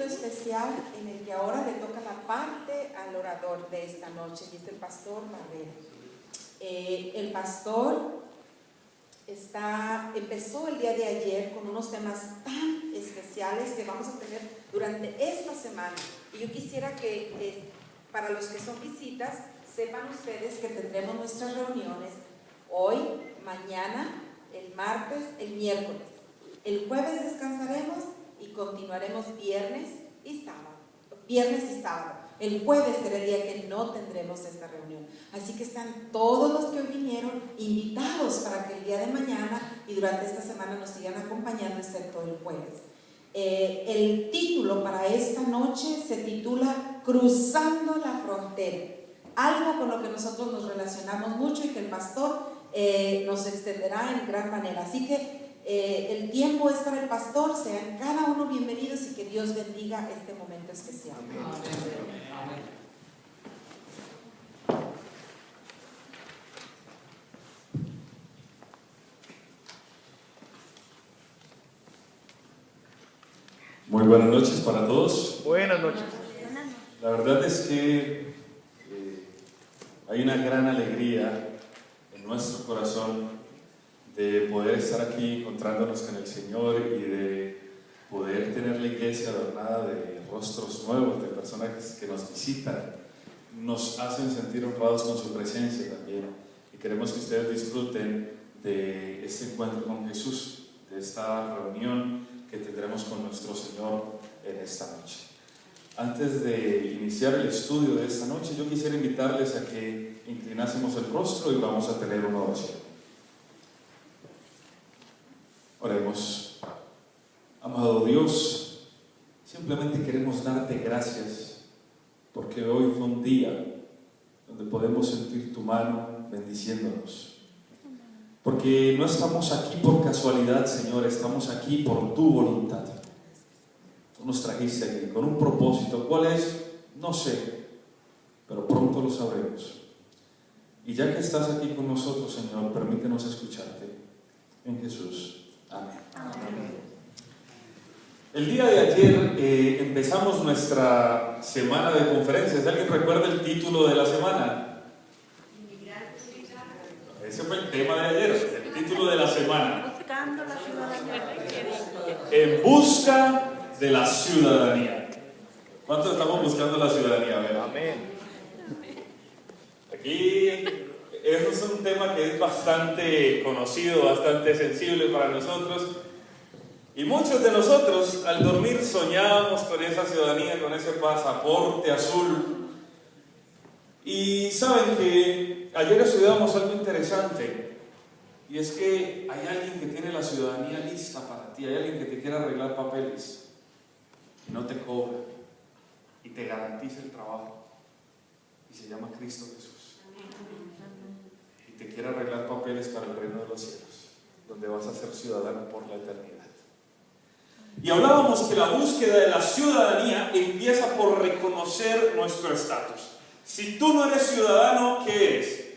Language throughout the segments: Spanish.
especial en el que ahora le toca la parte al orador de esta noche, y es el pastor Barrera. El pastor empezó el día de ayer con unos temas tan especiales que vamos a tener durante esta semana. Y yo quisiera que para los que son visitas, sepan ustedes que tendremos nuestras reuniones hoy, mañana, el martes, el miércoles. El jueves descansaremos y continuaremos viernes y sábado. El jueves será el día que no tendremos esta reunión. Así que están todos los que hoy vinieron invitados para que el día de mañana y durante esta semana nos sigan acompañando, excepto el jueves. El título para esta noche se titula Cruzando la Frontera. Algo con lo que nosotros nos relacionamos mucho y que el pastor nos extenderá en gran manera. Así que el tiempo es para el pastor. Sean cada uno bienvenidos y que Dios bendiga este momento especial. Amén. Muy buenas noches para todos. Buenas noches. La verdad es que hay una gran alegría en nuestro corazón de poder estar aquí encontrándonos con el Señor y de poder tener la iglesia adornada de rostros nuevos, de personas que nos visitan. Nos hacen sentir honrados con su presencia también. Y queremos que ustedes disfruten de este encuentro con Jesús, de esta reunión que tendremos con nuestro Señor en esta noche. Antes de iniciar el estudio de esta noche, yo quisiera invitarles a que inclinásemos el rostro y vamos a tener una oración. Oremos. Amado Dios, simplemente queremos darte gracias porque hoy fue un día donde podemos sentir tu mano bendiciéndonos. Porque no estamos aquí por casualidad, Señor, estamos aquí por tu voluntad. Tú nos trajiste aquí con un propósito. ¿Cuál es? No sé, pero pronto lo sabremos. Y ya que estás aquí con nosotros, Señor, permítenos escucharte. En Jesús. Amén. Amén. El día de ayer empezamos nuestra semana de conferencias. ¿Alguien recuerda el título de la semana? Ese fue el tema de ayer, el título de la semana. Buscando la ciudadanía. En busca de la ciudadanía. ¿Cuántos estamos buscando la ciudadanía? Amén. Aquí eso es un tema que es bastante conocido, bastante sensible para nosotros. Y muchos de nosotros al dormir soñábamos con esa ciudadanía, con ese pasaporte azul. Y saben que ayer estudiamos algo interesante, y es que hay alguien que tiene la ciudadanía lista para ti, hay alguien que te quiere arreglar papeles y no te cobra y te garantiza el trabajo, y se llama Cristo Jesús. Y te quiere arreglar papeles para el reino de los cielos, donde vas a ser ciudadano por la eternidad. Y hablábamos que la búsqueda de la ciudadanía empieza por reconocer nuestro estatus. Si tú no eres ciudadano, ¿qué eres?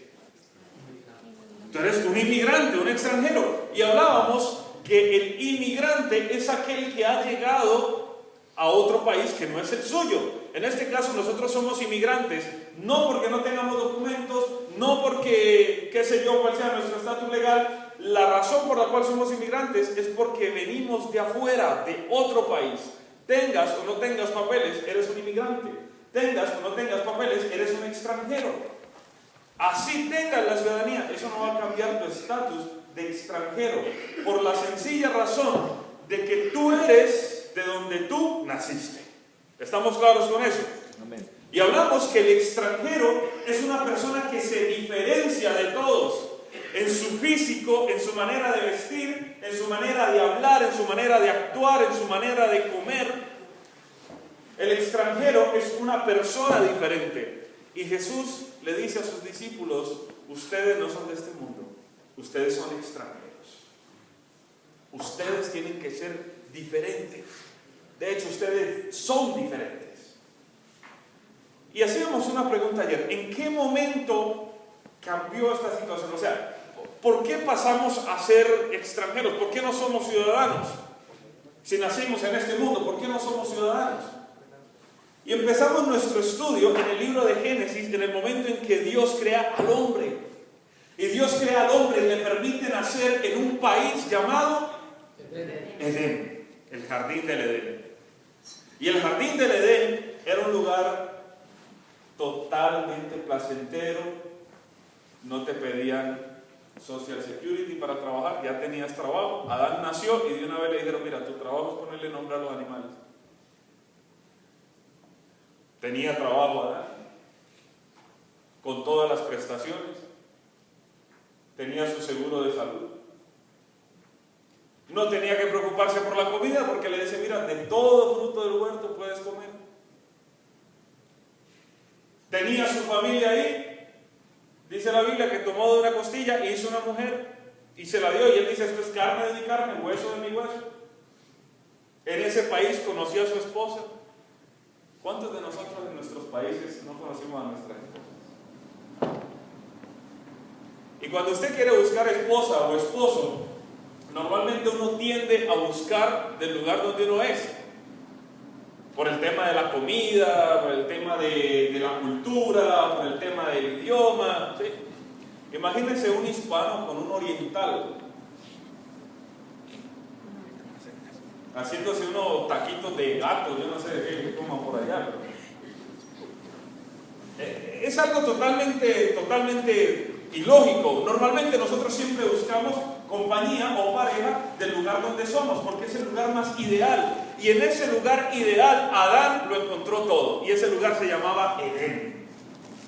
Tú eres un inmigrante, un extranjero. Y hablábamos que el inmigrante es aquel que ha llegado a otro país que no es el suyo. En este caso nosotros somos inmigrantes, no porque no tengamos documentos, no porque, qué sé yo, cuál sea nuestro estatus legal. La razón por la cual somos inmigrantes es porque venimos de afuera, de otro país. Tengas o no tengas papeles, eres un inmigrante. Tengas o no tengas papeles, eres un extranjero. Así tengas la ciudadanía, eso no va a cambiar tu estatus de extranjero, por la sencilla razón de que tú eres de donde tú naciste. ¿Estamos claros con eso? Amén. Y hablamos que el extranjero es una persona que se diferencia de todos en su físico, en su manera de vestir, en su manera de hablar, en su manera de actuar, en su manera de comer. El extranjero es una persona diferente. Y Jesús le dice a sus discípulos: ustedes no son de este mundo, ustedes son extranjeros. Ustedes tienen que ser diferentes. De hecho, ustedes son diferentes. Y hacíamos una pregunta ayer: ¿en qué momento cambió esta situación? O sea, ¿por qué pasamos a ser extranjeros? ¿Por qué no somos ciudadanos? Si nacimos en este mundo, ¿por qué no somos ciudadanos? Y empezamos nuestro estudio en el libro de Génesis, en el momento en que Dios crea al hombre. Y Dios crea al hombre y le permite nacer en un país llamado Edén, el jardín del Edén. Y el jardín del Edén era un lugar totalmente placentero. No te pedían Social Security para trabajar, ya tenías trabajo. Adán nació y de una vez le dijeron: mira, tu trabajo es ponerle nombre a los animales. Tenía trabajo Adán, con todas las prestaciones. Tenía su seguro de salud. No tenía que preocuparse por la comida, porque le dice: mira, de todo fruto del huerto puedes comer. Tenía su familia ahí. Dice la Biblia que tomó de una costilla e hizo una mujer y se la dio, y él dice: esto es carne de mi carne, hueso de mi hueso. En ese país conoció a su esposa. ¿Cuántos de nosotros en nuestros países no conocimos a nuestras esposas? Y cuando usted quiere buscar esposa o esposo, normalmente uno tiende a buscar del lugar donde uno es, por el tema de la comida, por el tema de la cultura, por el tema del idioma, ¿sí? Imagínense un hispano con un oriental, haciéndose unos taquitos de gato, yo no sé de qué coman por allá. Es algo totalmente ilógico. Normalmente nosotros siempre buscamos compañía o pareja del lugar donde somos, porque es el lugar más ideal. Y en ese lugar ideal, Adán lo encontró todo. Y ese lugar se llamaba Edén.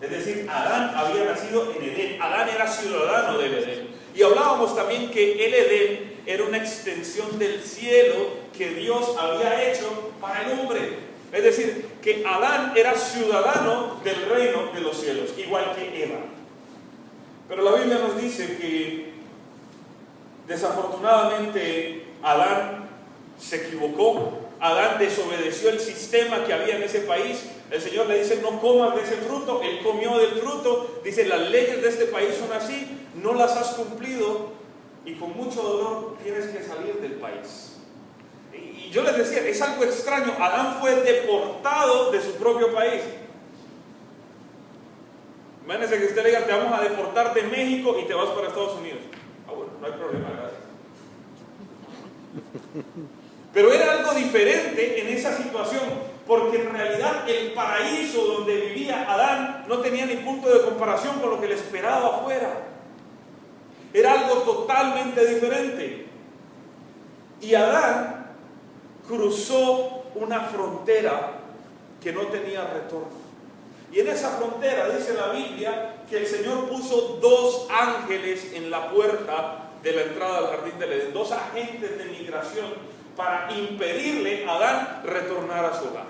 Es decir, Adán había nacido en Edén. Adán era ciudadano del Edén. Y hablábamos también que el Edén era una extensión del cielo que Dios había hecho para el hombre. Es decir, que Adán era ciudadano del reino de los cielos, igual que Eva. Pero la Biblia nos dice que desafortunadamente Adán se equivocó. Adán desobedeció el sistema que había en ese país. El Señor le dice: no comas de ese fruto. Él comió del fruto. Dice: las leyes de este país son así, no las has cumplido y con mucho dolor tienes que salir del país. Y yo les decía, es algo extraño. Adán fue deportado de su propio país. Imagínense que usted le diga: te vamos a deportar de México y te vas para Estados Unidos. Ah, bueno, no hay problema, gracias. Pero era algo diferente en esa situación, porque en realidad el paraíso donde vivía Adán no tenía ni punto de comparación con lo que le esperaba afuera. Era algo totalmente diferente. Y Adán cruzó una frontera que no tenía retorno. Y en esa frontera dice la Biblia que el Señor puso 2 ángeles en la puerta de la entrada al jardín del Edén, 2 agentes de migración para impedirle a Adán retornar a su hogar.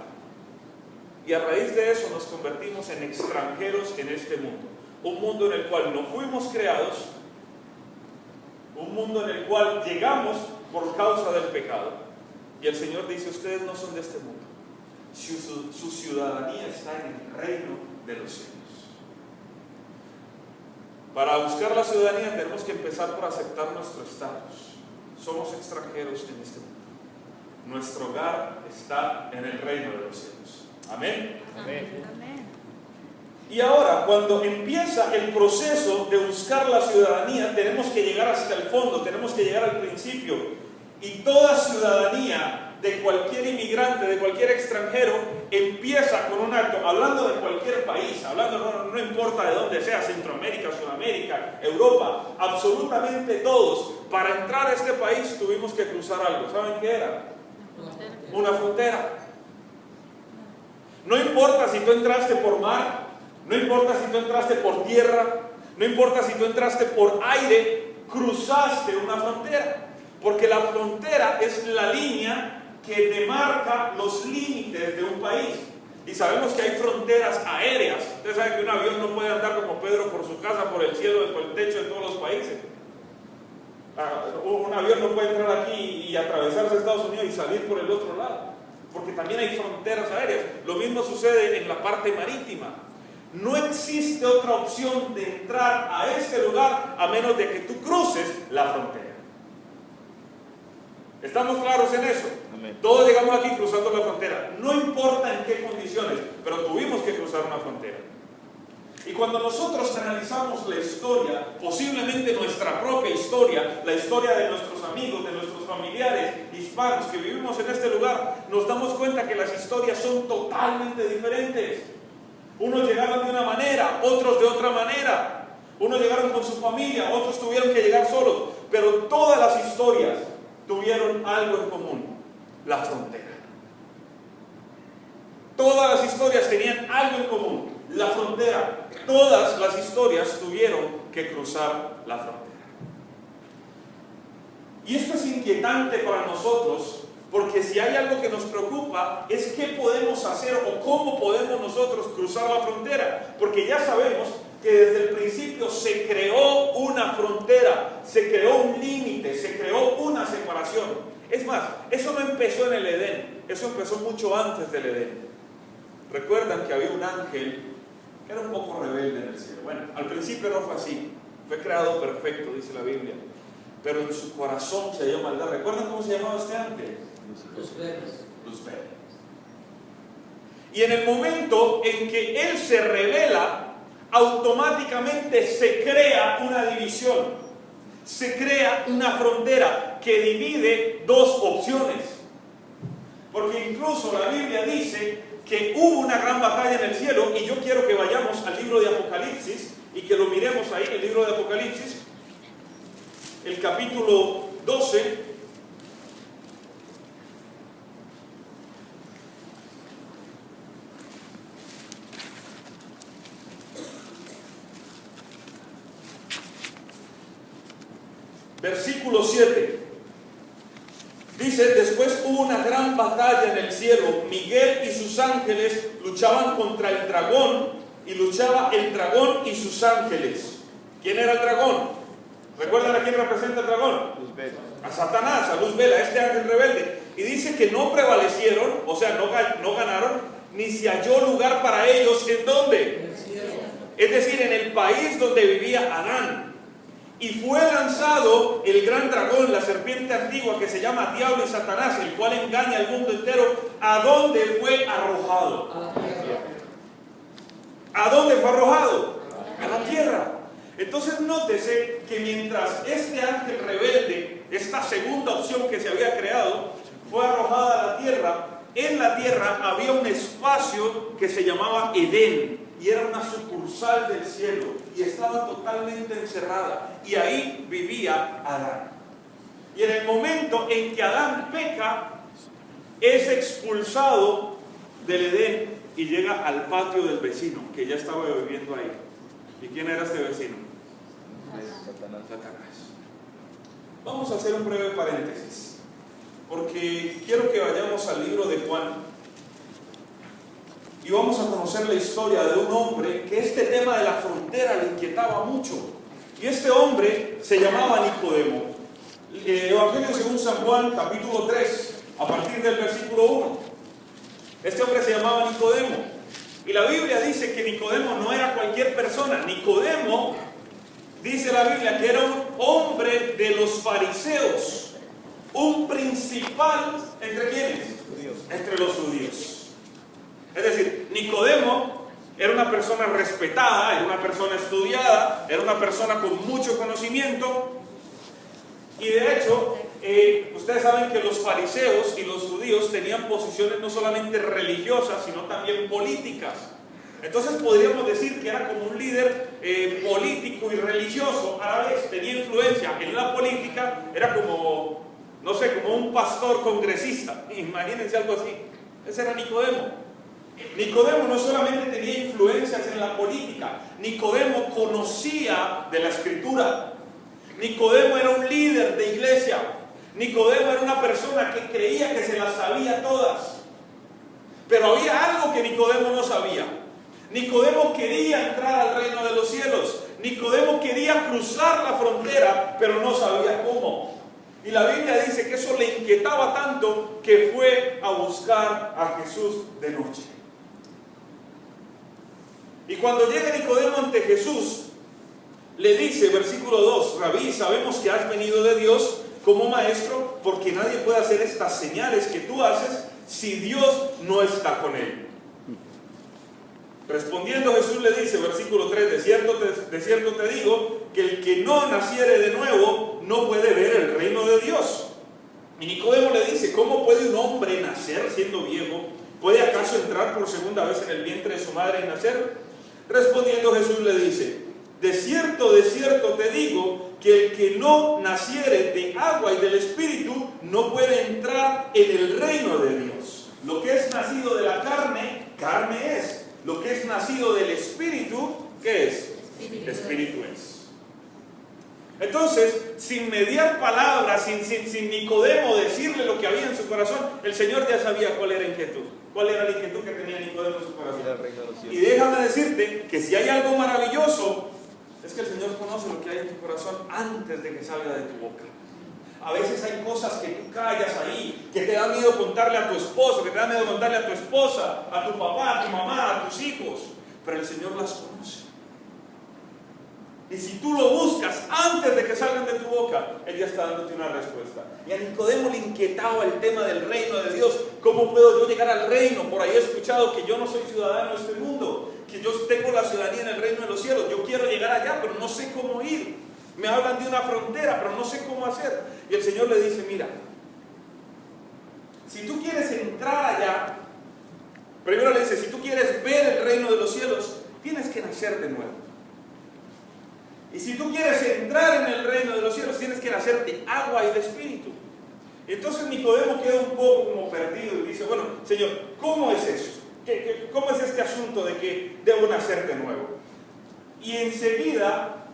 Y a raíz de eso nos convertimos en extranjeros en este mundo. Un mundo en el cual no fuimos creados, un mundo en el cual llegamos por causa del pecado. Y el Señor dice: ustedes no son de este mundo. Su ciudadanía está en el reino de los cielos. Para buscar la ciudadanía tenemos que empezar por aceptar nuestro estatus. Somos extranjeros en este mundo. Nuestro hogar está en el reino de los cielos. Amén. Amén. Amén. Y ahora, cuando empieza el proceso de buscar la ciudadanía, tenemos que llegar hasta el fondo, tenemos que llegar al principio. Y toda ciudadanía de cualquier inmigrante, de cualquier extranjero, empieza con un acto, hablando de cualquier país, hablando no importa de dónde sea, Centroamérica, Sudamérica, Europa, absolutamente todos. Para entrar a este país tuvimos que cruzar algo. ¿Saben qué era? Una frontera. No importa si tú entraste por mar, no importa si tú entraste por tierra, no importa si tú entraste por aire, cruzaste una frontera. Porque la frontera es la línea que demarca los límites de un país. Y sabemos que hay fronteras aéreas. Ustedes saben que un avión no puede andar como Pedro por su casa, por el cielo, por el techo de todos los países. Un avión no puede entrar aquí y atravesarse a Estados Unidos y salir por el otro lado, porque también hay fronteras aéreas. Lo mismo sucede en la parte marítima. No existe otra opción de entrar a este lugar a menos de que tú cruces la frontera. ¿Estamos claros en eso? Amén. Todos llegamos aquí cruzando la frontera. No importa en qué condiciones. pero tuvimos que cruzar una frontera. Y cuando nosotros analizamos la historia, posiblemente nuestra propia historia, la historia de nuestros amigos, de nuestros familiares hispanos que vivimos en este lugar, nos damos cuenta que las historias son totalmente diferentes. Unos llegaron de una manera, otros de otra manera. Unos llegaron con su familia, otros tuvieron que llegar solos. Pero todas las historias tuvieron algo en común: la frontera. Todas las historias tenían algo en común: la frontera. Todas las historias tuvieron que cruzar la frontera. Y esto es inquietante para nosotros, porque si hay algo que nos preocupa es qué podemos hacer o cómo podemos nosotros cruzar la frontera. Porque ya sabemos que desde el principio se creó una frontera, se creó un límite, se creó una separación. Es más, eso no empezó en el Edén, eso empezó mucho antes del Edén. Recuerdan que había un ángel que era un poco rebelde en el cielo. Bueno, al principio no fue así, fue creado perfecto, dice la Biblia, pero en su corazón se halló maldad. ¿Recuerdan cómo se llamaba este ángel? Lucifer. Y en el momento en que él se revela, automáticamente se crea una división, se crea una frontera que divide dos opciones. Porque incluso la Biblia dice que hubo una gran batalla en el cielo, y yo quiero que vayamos al libro de Apocalipsis y que lo miremos ahí, el libro de Apocalipsis, el capítulo 12. Versículo 7. Dice: después hubo una gran batalla en el cielo. Miguel y sus ángeles luchaban contra el dragón, y luchaba el dragón y sus ángeles. ¿Quién era el dragón? ¿Recuerdan a quién representa el dragón? A Satanás, a Luz Vela, este ángel rebelde. Y dice que no prevalecieron, o sea, no ganaron, ni se halló lugar para ellos. ¿En dónde? En el cielo. Es decir, en el país donde vivía Adán. Y fue lanzado el gran dragón, la serpiente antigua, que se llama Diablo y Satanás, el cual engaña al mundo entero. ¿A dónde fue arrojado? A la tierra. ¿A dónde fue arrojado? A la tierra. Entonces nótese que mientras este ángel rebelde, esta segunda opción que se había creado, fue arrojada a la tierra, en la tierra había un espacio que se llamaba Edén, y era una sucursal del cielo, y estaba totalmente encerrada, y ahí vivía Adán. Y en el momento en que Adán peca, es expulsado del Edén y llega al patio del vecino, que ya estaba viviendo ahí. ¿Y quién era este vecino? Satanás. Vamos a hacer un breve paréntesis, porque quiero que vayamos al libro de Juan, y vamos a conocer la historia de un hombre que este tema de la frontera le inquietaba mucho. Y este hombre se llamaba Nicodemo. Evangelio según San Juan, capítulo 3, a partir del versículo 1. Este hombre se llamaba Nicodemo. Y la Biblia dice que Nicodemo no era cualquier persona. Nicodemo, dice la Biblia, que era un hombre de los fariseos. Un principal, ¿entre quiénes? Judíos. Entre los judíos. Es decir, Nicodemo era una persona respetada, era una persona estudiada, era una persona con mucho conocimiento. Y de hecho, ustedes saben que los fariseos y los judíos tenían posiciones no solamente religiosas, sino también políticas. Entonces podríamos decir que era como un líder político y religioso a la vez. Tenía influencia en la política, era como, no sé, como un pastor congresista. Imagínense algo así. Ese era Nicodemo. Nicodemo no solamente tenía influencias en la política, Nicodemo conocía de la Escritura. Nicodemo era un líder de iglesia. Nicodemo era una persona que creía que se las sabía todas. Pero había algo que Nicodemo no sabía. Nicodemo quería entrar al reino de los cielos. Nicodemo quería cruzar la frontera, pero no sabía cómo. Y la Biblia dice que eso le inquietaba tanto que fue a buscar a Jesús de noche. Y cuando llega Nicodemo ante Jesús, le dice, versículo 2, Rabí, sabemos que has venido de Dios como maestro, porque nadie puede hacer estas señales que tú haces si Dios no está con él. Respondiendo Jesús le dice, versículo 3, de cierto te digo, que el que no naciere de nuevo no puede ver el reino de Dios. Y Nicodemo le dice, ¿cómo puede un hombre nacer siendo viejo? ¿Puede acaso entrar por segunda vez en el vientre de su madre y nacer? Respondiendo Jesús le dice, de cierto te digo, que el que no naciere de agua y del Espíritu no puede entrar en el reino de Dios. Lo que es nacido de la carne, carne es. Lo que es nacido del Espíritu, ¿qué es? Espíritu es. Entonces, sin mediar palabras, sin Nicodemo decirle lo que había en su corazón, el Señor ya sabía cuál era la inquietud. ¿Cuál era la inquietud que tenía Nicodemo en su corazón? Y déjame decirte que si hay algo maravilloso, es que el Señor conoce lo que hay en tu corazón antes de que salga de tu boca. A veces hay cosas que tú callas ahí, que te da miedo contarle a tu esposo, que te da miedo contarle a tu esposa, a tu papá, a tu mamá, a tus hijos, pero el Señor las conoce. Y si tú lo buscas antes de que salgan de tu boca, Él ya está dándote una respuesta. Y a Nicodemo le inquietaba el tema del reino de Dios. ¿Cómo puedo yo llegar al reino? Por ahí he escuchado que yo no soy ciudadano de este mundo, que yo tengo la ciudadanía en el reino de los cielos. Yo quiero llegar allá, pero no sé cómo ir. Me hablan de una frontera, pero no sé cómo hacer. Y el Señor le dice, mira, si tú quieres entrar allá, primero le dice, si tú quieres ver el reino de los cielos, tienes que nacer de nuevo. Y si tú quieres entrar en el reino de los cielos, tienes que nacer de agua y de espíritu. Entonces Nicodemo queda un poco como perdido y dice, bueno, Señor, ¿cómo es eso? ¿Cómo es este asunto de que debo nacer de nuevo? Y enseguida,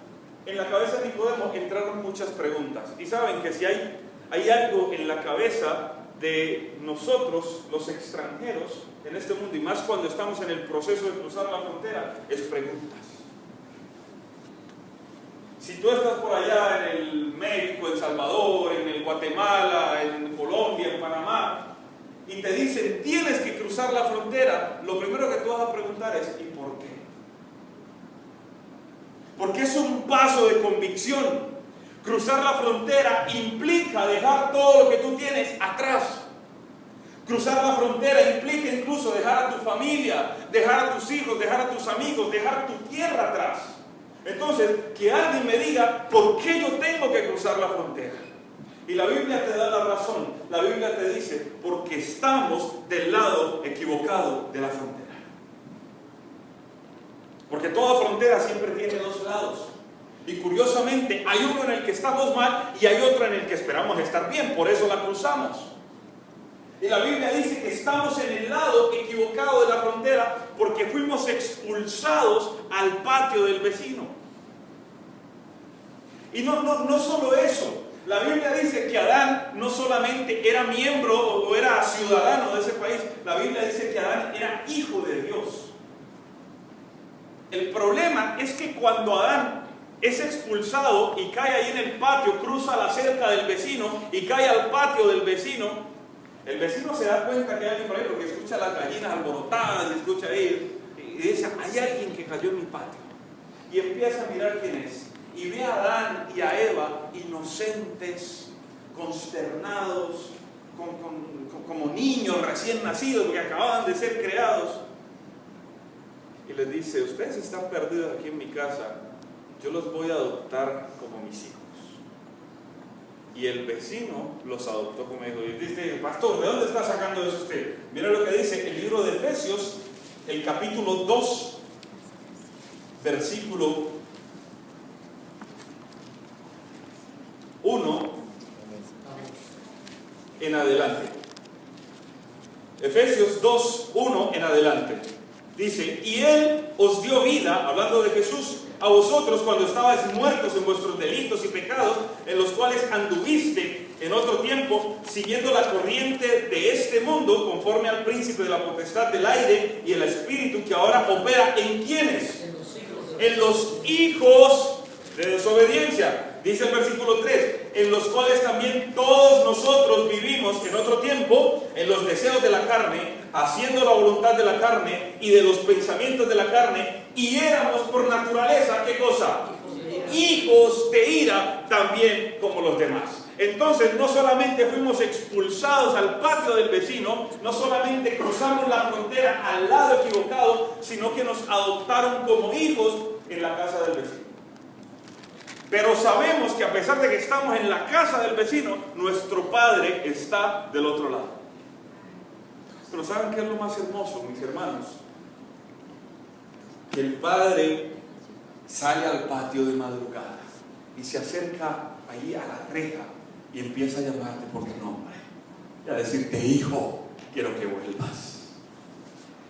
en la cabeza de Nicodemo entraron muchas preguntas. Y saben que si hay algo en la cabeza de nosotros, los extranjeros, en este mundo, y más cuando estamos en el proceso de cruzar la frontera, es preguntas. Si tú estás por allá en el México, en Salvador, en el Guatemala, en Colombia, en Panamá, y te dicen, tienes que cruzar la frontera, lo primero que tú vas a preguntar es, ¿y por qué? Porque es un paso de convicción. Cruzar la frontera implica dejar todo lo que tú tienes atrás. Cruzar la frontera implica incluso dejar a tu familia, dejar a tus hijos, dejar a tus amigos, dejar tu tierra atrás. Entonces, que alguien me diga, ¿por qué yo tengo que cruzar la frontera? Y la Biblia te da la razón. La Biblia te dice, porque estamos del lado equivocado de la frontera. Porque toda frontera siempre tiene dos lados. Y curiosamente, hay uno en el que estamos mal y hay otro en el que esperamos estar bien. Por eso la cruzamos. Y la Biblia dice que estamos en el lado equivocado de la frontera porque fuimos expulsados al patio del vecino. Y no solo eso. La Biblia dice que Adán no solamente era miembro o era ciudadano de ese país. La Biblia dice que Adán era hijo de Dios. El problema es que cuando Adán es expulsado y cae ahí en el patio, cruza la cerca del vecino y cae al patio del vecino, el vecino se da cuenta que hay alguien por ahí porque escucha las gallinas alborotadas y escucha ahí y dice, hay alguien que cayó en mi patio. Y empieza a mirar quién es. Y ve a Adán y a Eva inocentes, consternados, como niños recién nacidos porque acababan de ser creados. Y les dice, ustedes están perdidos aquí en mi casa, yo los voy a adoptar como mis hijos. Y el vecino los adoptó como hijos. Y dice, pastor, ¿de dónde está sacando eso usted? Mira lo que dice el libro de Efesios, el capítulo 2, versículo 1 en adelante. Efesios 2, 1 en adelante. Dice, y Él os dio vida, hablando de Jesús, a vosotros cuando estabais muertos en vuestros delitos y pecados, en los cuales anduviste en otro tiempo, siguiendo la corriente de este mundo, conforme al príncipe de la potestad del aire y el espíritu que ahora opera en ¿quiénes? En los hijos de desobediencia. Dice el versículo 3, en los cuales también todos nosotros vivimos en otro tiempo, en los deseos de la carne, haciendo la voluntad de la carne y de los pensamientos de la carne, y éramos por naturaleza, ¿qué cosa? Hijos de ira también como los demás. Entonces no solamente fuimos expulsados al patio del vecino, no solamente cruzamos la frontera al lado equivocado, sino que nos adoptaron como hijos en la casa del vecino. Pero sabemos que a pesar de que estamos en la casa del vecino, nuestro Padre está del otro lado. Pero ¿saben qué es lo más hermoso, mis hermanos? Que el Padre sale al patio de madrugada y se acerca allí a la reja y empieza a llamarte por tu nombre y a decirte: hijo, quiero que vuelvas.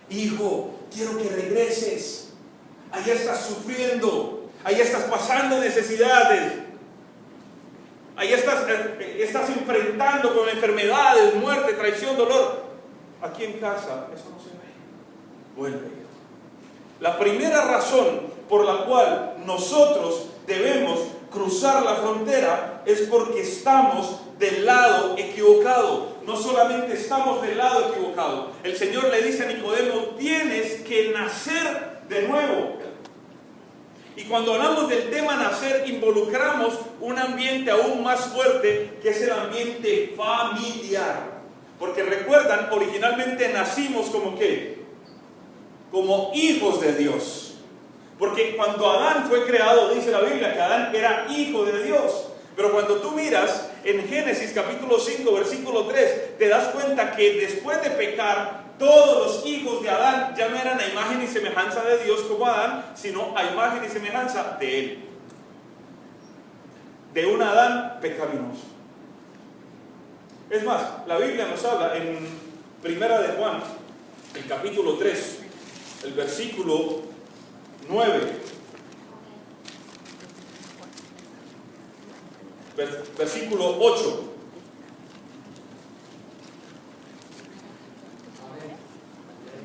Hijo, quiero que regreses. Allá estás sufriendo, allá estás pasando necesidades, allá estás enfrentando con enfermedades, muerte, traición, dolor. Aquí en casa eso no se ve. Vuelve. La primera razón por la cual nosotros debemos cruzar la frontera es porque estamos del lado equivocado. No solamente estamos del lado equivocado. El Señor le dice a Nicodemo: tienes que nacer de nuevo. Y cuando hablamos del tema nacer, involucramos un ambiente aún más fuerte, que es el ambiente familiar. Porque recuerdan, originalmente nacimos como ¿qué? Como hijos de Dios. Porque cuando Adán fue creado, dice la Biblia que Adán era hijo de Dios. Pero cuando tú miras en Génesis capítulo 5, versículo 3, te das cuenta que después de pecar, todos los hijos de Adán ya no eran a imagen y semejanza de Dios como Adán, sino a imagen y semejanza de él. De un Adán pecaminoso. Es más, la Biblia nos habla en Primera de Juan, el capítulo 3, el versículo 9. Versículo 8.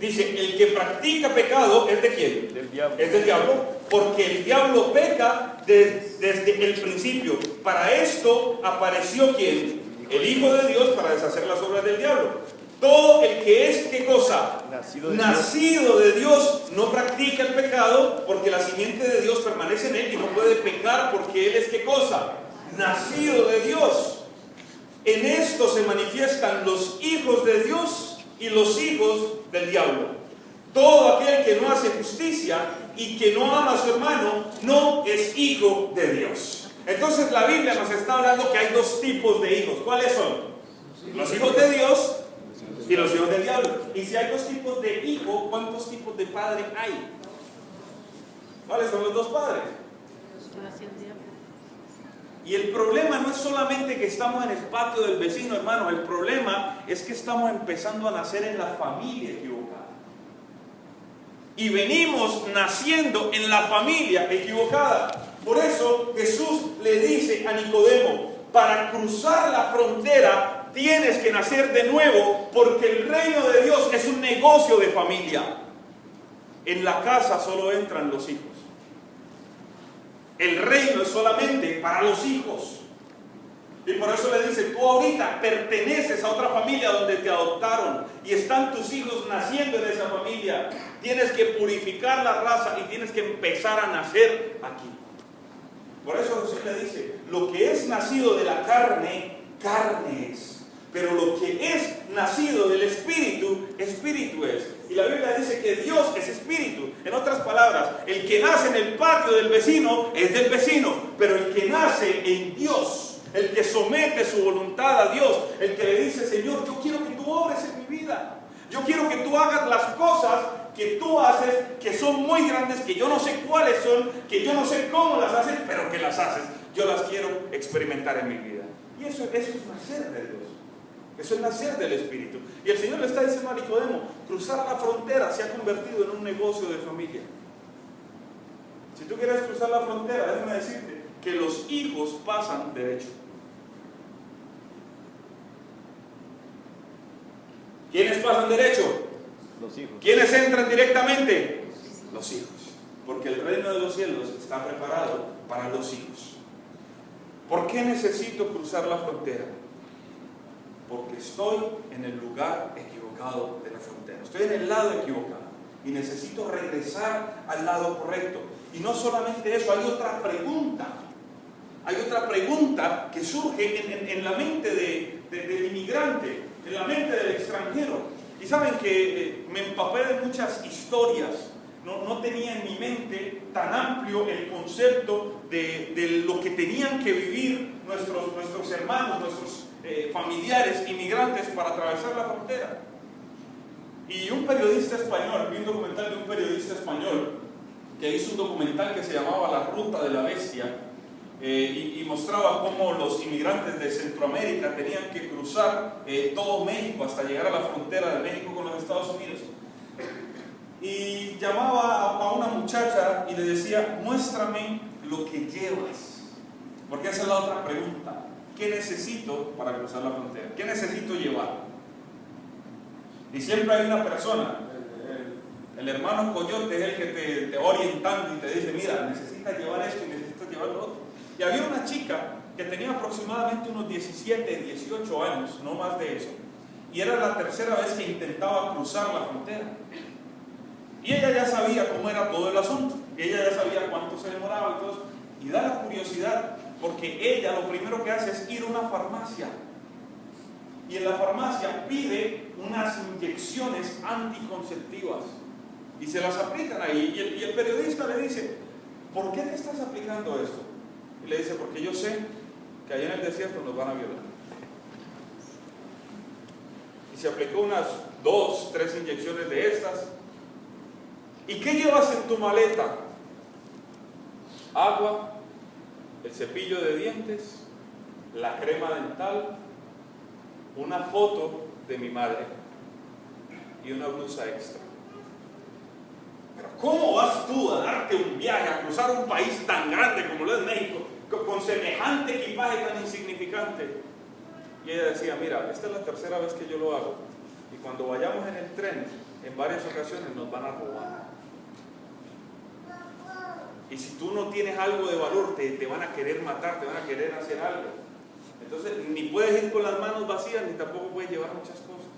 Dice: el que practica pecado es de ¿quién? Del diablo. Es del diablo, porque el diablo peca desde el principio. Para esto apareció ¿quién? El Hijo de Dios, para deshacer las obras del diablo. Todo el que es, ¿qué cosa? Nacido de Dios no practica el pecado, porque la simiente de Dios permanece en él y no puede pecar porque él es, ¿qué cosa? Nacido de Dios. En esto se manifiestan los hijos de Dios y los hijos del diablo. Todo aquel que no hace justicia y que no ama a su hermano no es hijo de Dios. Entonces la Biblia nos está hablando que hay dos tipos de hijos. ¿Cuáles son? Los hijos de Dios y los hijos del diablo. Y si hay dos tipos de hijo, ¿cuántos tipos de padre hay? ¿Cuáles son los dos padres? Y el problema no es solamente que estamos en el patio del vecino, hermano. El problema es que estamos empezando a nacer en la familia equivocada. Y venimos naciendo en la familia equivocada. Por eso Jesús le dice a Nicodemo: para cruzar la frontera tienes que nacer de nuevo, porque el reino de Dios es un negocio de familia. En la casa solo entran los hijos. El reino es solamente para los hijos. Y por eso le dice: tú ahorita perteneces a otra familia donde te adoptaron y están tus hijos naciendo en esa familia. Tienes que purificar la raza y tienes que empezar a nacer aquí. Por eso Jesús le dice: lo que es nacido de la carne, carne es. Pero lo que es nacido del Espíritu, Espíritu es. Y la Biblia dice que Dios es Espíritu. En otras palabras, el que nace en el patio del vecino es del vecino. Pero el que nace en Dios, el que somete su voluntad a Dios, el que le dice: Señor, yo quiero que tú obres en mi vida. Yo quiero que tú hagas las cosas que tú haces, que son muy grandes, que yo no sé cuáles son, que yo no sé cómo las haces, pero que las haces. Yo las quiero experimentar en mi vida. Y eso es nacer de Dios. Eso es nacer del Espíritu. Y el Señor le está diciendo a Nicodemo: cruzar la frontera se ha convertido en un negocio de familia. Si tú quieres cruzar la frontera, déjame decirte que los hijos pasan derecho. ¿Quiénes pasan derecho? Los hijos. ¿Quiénes entran directamente? Los hijos. Porque el reino de los cielos está preparado para los hijos. ¿Por qué necesito cruzar la frontera? Porque estoy en el lugar equivocado de la frontera. Estoy en el lado equivocado y necesito regresar al lado correcto. Y no solamente eso, hay otra pregunta. hay otra pregunta que surge en la mente del inmigrante, en la mente del extranjero. Y saben que me empapé de muchas historias. No tenía en mi mente tan amplio el concepto de lo que tenían que vivir nuestros hermanos, nuestros familiares inmigrantes para atravesar la frontera. Y un periodista español, vi un documental de un periodista español que hizo un documental que se llamaba La Ruta de la Bestia, y mostraba cómo los inmigrantes de Centroamérica tenían que cruzar todo México hasta llegar a la frontera de México con los Estados Unidos. Y llamaba a una muchacha y le decía: muéstrame lo que llevas, porque esa es la otra pregunta. ¿Qué necesito para cruzar la frontera? ¿Qué necesito llevar? Y siempre hay una persona, el hermano Coyote es el que te va orientando y te dice: mira, necesitas llevar esto y necesitas llevar lo otro. Y había una chica que tenía aproximadamente unos 17, 18 años, no más de eso, y era la tercera vez que intentaba cruzar la frontera. Y ella ya sabía cómo era todo el asunto, y ella ya sabía cuánto se demoraba y todo eso. Y da la curiosidad, porque ella lo primero que hace es ir a una farmacia. Y en la farmacia pide unas inyecciones anticonceptivas. Y se las aplican ahí. Y el periodista le dice: ¿por qué te estás aplicando esto? Y le dice: porque yo sé que allá en el desierto nos van a violar. Y se aplicó unas 2, 3 inyecciones de estas. ¿Y qué llevas en tu maleta? Agua, el cepillo de dientes, la crema dental, una foto de mi madre y una blusa extra. Pero ¿cómo vas tú a darte un viaje, a cruzar un país tan grande como lo es México, con semejante equipaje tan insignificante? Y ella decía: mira, esta es la tercera vez que yo lo hago, y cuando vayamos en el tren, en varias ocasiones nos van a robar. Y si tú no tienes algo de valor, te van a querer matar, te van a querer hacer algo. Entonces, ni puedes ir con las manos vacías, ni tampoco puedes llevar muchas cosas.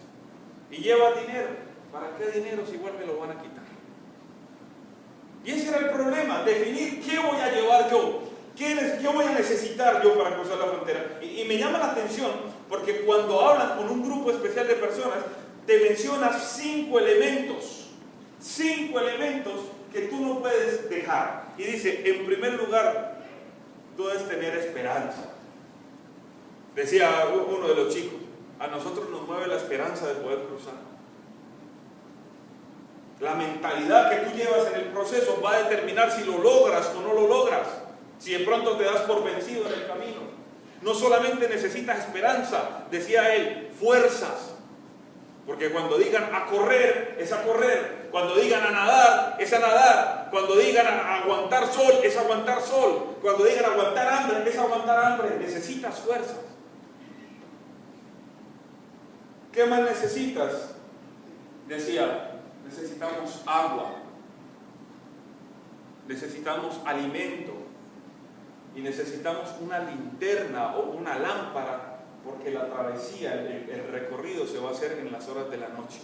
Y llevas dinero. ¿Para qué dinero si igual me lo van a quitar? Y ese era el problema, definir qué voy a llevar yo, qué voy a necesitar yo para cruzar la frontera. Y me llama la atención porque cuando hablan con un grupo especial de personas, te mencionas 5 elementos que tú no puedes dejar. Y dice: en primer lugar, tú debes tener esperanza. Decía uno de los chicos: a nosotros nos mueve la esperanza de poder cruzar. La mentalidad que tú llevas en el proceso va a determinar si lo logras o no lo logras, si de pronto te das por vencido en el camino. No solamente necesitas esperanza, decía él, fuerzas. Porque cuando digan a correr, es a correr. Cuando digan a nadar, es a nadar. Cuando digan a aguantar sol, es aguantar sol. Cuando digan aguantar hambre, es aguantar hambre. Necesitas fuerzas. ¿Qué más necesitas? Decía, necesitamos agua. Necesitamos alimento. Y necesitamos una linterna o una lámpara, porque la travesía, el recorrido se va a hacer en las horas de la noche.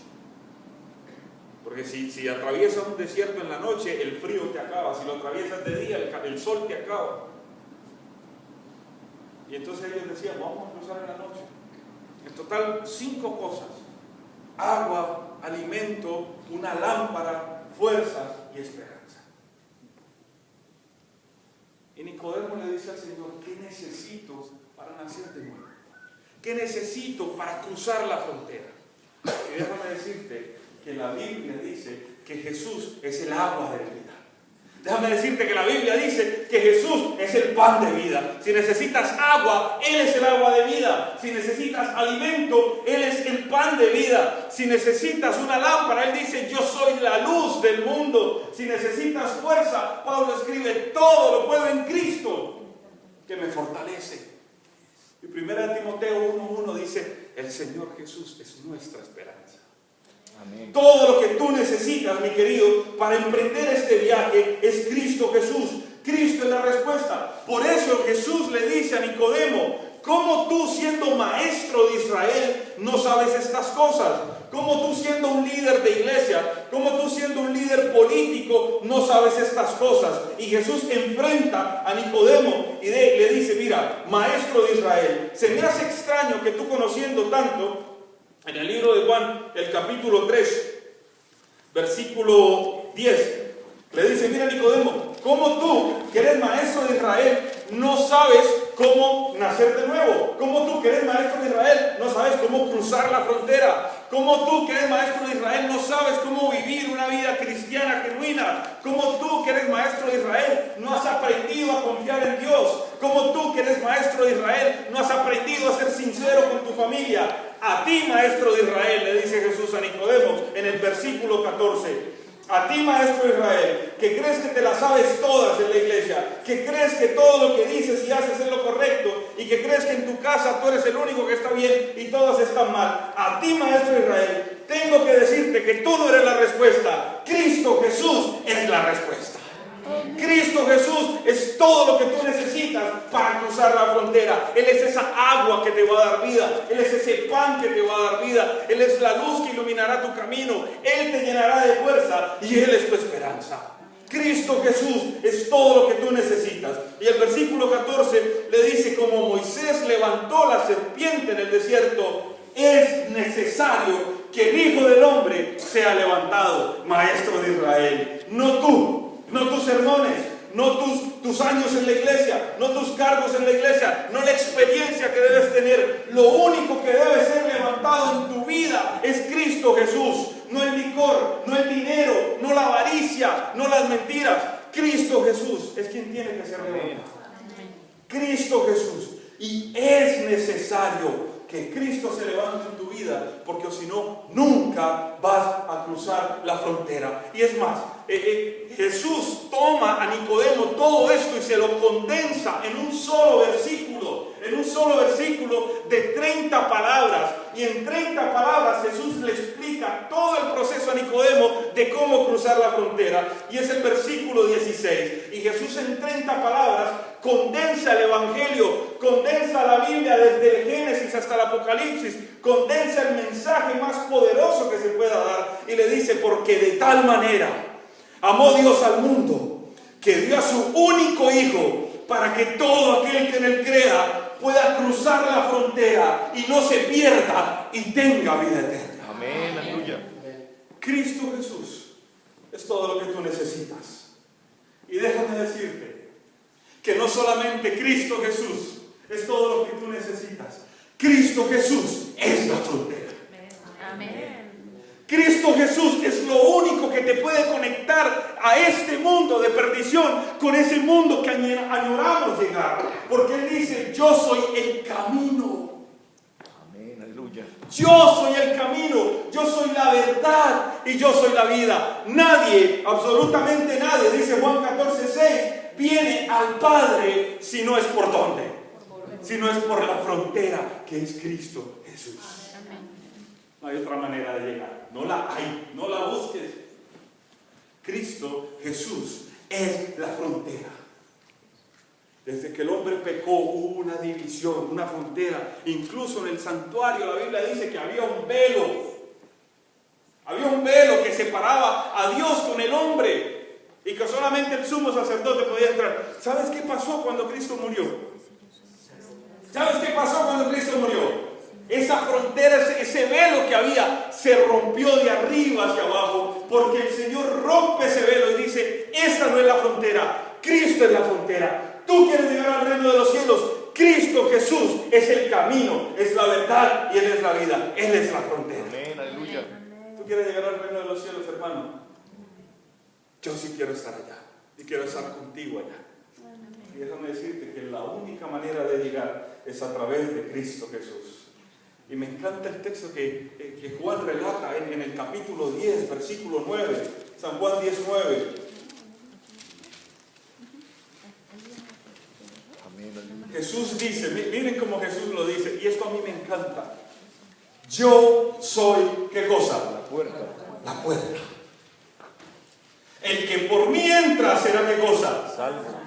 Porque si atraviesas un desierto en la noche, el frío te acaba. Si lo atraviesas de día, el sol te acaba. Y entonces ellos decían: vamos a cruzar en la noche. En total, 5 cosas: agua, alimento, una lámpara, fuerzas y esperanza. Y Nicodemo le dice al Señor: ¿qué necesito para nacer de nuevo? ¿Qué necesito para cruzar la frontera? Y déjame decirte que la Biblia dice que Jesús es el agua de vida. Déjame decirte que la Biblia dice que Jesús es el pan de vida. Si necesitas agua, Él es el agua de vida. Si necesitas alimento, Él es el pan de vida. Si necesitas una lámpara, Él dice: yo soy la luz del mundo. Si necesitas fuerza, Pablo escribe: todo lo puedo en Cristo que me fortalece. Y 1 Timoteo 1:1 dice: el Señor Jesús es nuestra esperanza. Amén. Todo lo que tú necesitas, mi querido, para emprender este viaje es Cristo Jesús. Cristo es la respuesta. Por eso Jesús le dice a Nicodemo: ¿cómo tú, siendo maestro de Israel, no sabes estas cosas? ¿Cómo tú, siendo un líder de iglesia, cómo tú, siendo un líder político, no sabes estas cosas? Y Jesús enfrenta a Nicodemo y le dice, mira, maestro de Israel, se me hace extraño que tú conociendo tanto, en el libro de Juan, el capítulo 3, versículo 10, le dice, mira Nicodemo, ¿cómo tú, que eres maestro de Israel, no sabes cómo nacer de nuevo? ¿Cómo tú, que eres maestro de Israel, no sabes cómo cruzar la frontera? ¿Cómo tú, que eres maestro de Israel, no sabes cómo vivir una vida cristiana genuina? ¿Cómo tú, que eres maestro de Israel, no has aprendido a confiar en Dios? ¿Cómo tú, que eres maestro de Israel, no has aprendido a ser sincero con tu familia? A ti, maestro de Israel, le dice Jesús a Nicodemo en el versículo 14. A ti, maestro de Israel, que crees que te las sabes todas en la iglesia, que crees que todo lo que dices y haces es lo correcto, y que crees que en tu casa tú eres el único que está bien y todos están mal. A ti, maestro de Israel, tengo que decirte que tú no eres la respuesta. Cristo Jesús es la respuesta. Cristo Jesús es todo lo que tú necesitas para cruzar la frontera. Él es esa agua que te va a dar vida. Él es ese pan que te va a dar vida. Él es la luz que iluminará tu camino. Él te llenará de fuerza y Él es tu esperanza. Cristo Jesús es todo lo que tú necesitas. Y el versículo 14 le dice, como Moisés levantó la serpiente en el desierto, es necesario que el Hijo del Hombre sea levantado, maestro de Israel. No tú. No tus sermones, no tus años en la iglesia, no tus cargos en la iglesia, no la experiencia que debes tener. Lo único que debe ser levantado en tu vida es Cristo Jesús. No el licor, no el dinero, no la avaricia, no las mentiras. Cristo Jesús es quien tiene que ser levantado. Cristo Jesús. Y es necesario que Cristo se levante en tu vida, porque si no, nunca vas a cruzar la frontera. Y es más, Jesús toma a Nicodemo todo esto y se lo condensa en un solo versículo de 30 palabras. Y en 30 palabras Jesús le explica todo el proceso a Nicodemo de cómo cruzar la frontera. Y es el versículo 16. Y Jesús en 30 palabras condensa el Evangelio, condensa la Biblia desde el Génesis hasta el Apocalipsis, condensa el mensaje más poderoso que se pueda dar y le dice, porque de tal manera amó Dios al mundo, que dio a su único Hijo, para que todo aquel que en Él crea pueda cruzar la frontera y no se pierda y tenga vida eterna. Amén, aleluya. Cristo Jesús es todo lo que tú necesitas. Y déjame decirte que no solamente Cristo Jesús es todo lo que tú necesitas. Cristo Jesús es la frontera. Amén. Cristo Jesús es lo único que te puede conectar a este mundo de perdición con ese mundo que añoramos llegar. Porque Él dice, yo soy el camino. Amén, aleluya. Yo soy el camino, yo soy la verdad y yo soy la vida. Nadie, absolutamente nadie, dice Juan 14:6, viene al Padre si no es por dónde, si no es por la frontera que es Cristo Jesús. No hay otra manera de llegar, no la hay, no la busques. Cristo Jesús es la frontera. Desde que el hombre pecó hubo una división, una frontera. Incluso en el santuario la Biblia dice que había un velo. Había un velo que separaba a Dios con el hombre y que solamente el sumo sacerdote podía entrar. ¿Sabes qué pasó cuando Cristo murió? ¿Sabes qué pasó cuando Cristo murió? Esa frontera, ese velo que había, se rompió de arriba hacia abajo, porque el Señor rompe ese velo y dice, esta no es la frontera, Cristo es la frontera. Tú quieres llegar al reino de los cielos, Cristo Jesús es el camino, es la verdad y Él es la vida, Él es la frontera. Amén, aleluya. ¿Tú quieres llegar al reino de los cielos, hermano? Yo sí quiero estar allá y quiero estar contigo allá. Y déjame decirte que la única manera de llegar es a través de Cristo Jesús. Y me encanta el texto que Juan relata en el capítulo 10, versículo 9, San Juan 10:9. Amén, aleluya. Jesús dice, miren cómo Jesús lo dice, y esto a mí me encanta. Yo soy, ¿qué cosa? La puerta. La puerta. El que por mí entra será, ¿qué cosa? Salvo.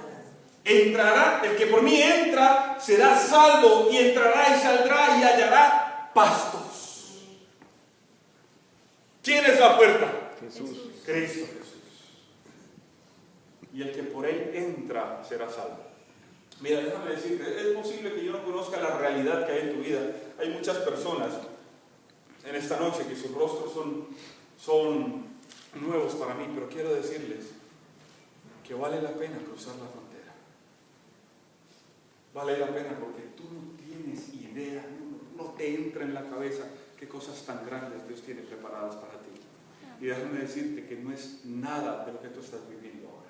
Entrará, el que por mí entra será salvo, y entrará y saldrá y hallará pastos. ¿Quién es la puerta? Jesús. Cristo Jesús. Y el que por él entra será salvo. Mira, déjame decirte, es posible que yo no conozca la realidad que hay en tu vida. Hay muchas personas en esta noche que sus rostros son nuevos para mí, pero quiero decirles que vale la pena cruzar la frontera. Vale la pena porque tú no tienes idea, no te entra en la cabeza qué cosas tan grandes Dios tiene preparadas para ti. Y déjame decirte que no es nada de lo que tú estás viviendo ahora.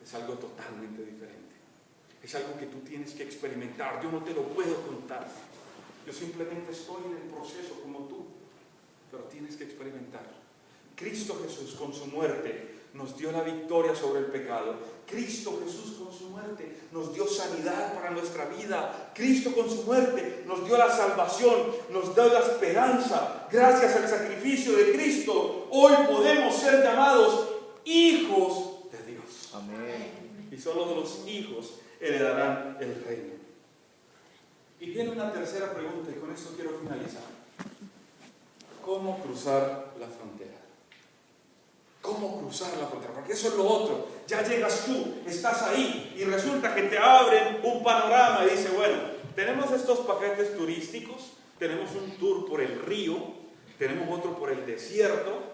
Es algo totalmente diferente. Es algo que tú tienes que experimentar. Yo no te lo puedo contar. Yo simplemente estoy en el proceso como tú. Pero tienes que experimentar. Cristo Jesús con su muerte nos dio la victoria sobre el pecado. Cristo Jesús con su muerte nos dio sanidad para nuestra vida. Cristo con su muerte nos dio la salvación, nos dio la esperanza. Gracias al sacrificio de Cristo, hoy podemos ser llamados hijos de Dios. Amén. Y solo los hijos heredarán el reino. Y viene una tercera pregunta y con esto quiero finalizar. ¿Cómo cruzar la frontera? ¿Cómo cruzar la frontera? Porque eso es lo otro. Ya llegas tú, estás ahí y resulta que te abren un panorama y dice, bueno, tenemos estos paquetes turísticos, tenemos un tour por el río, tenemos otro por el desierto,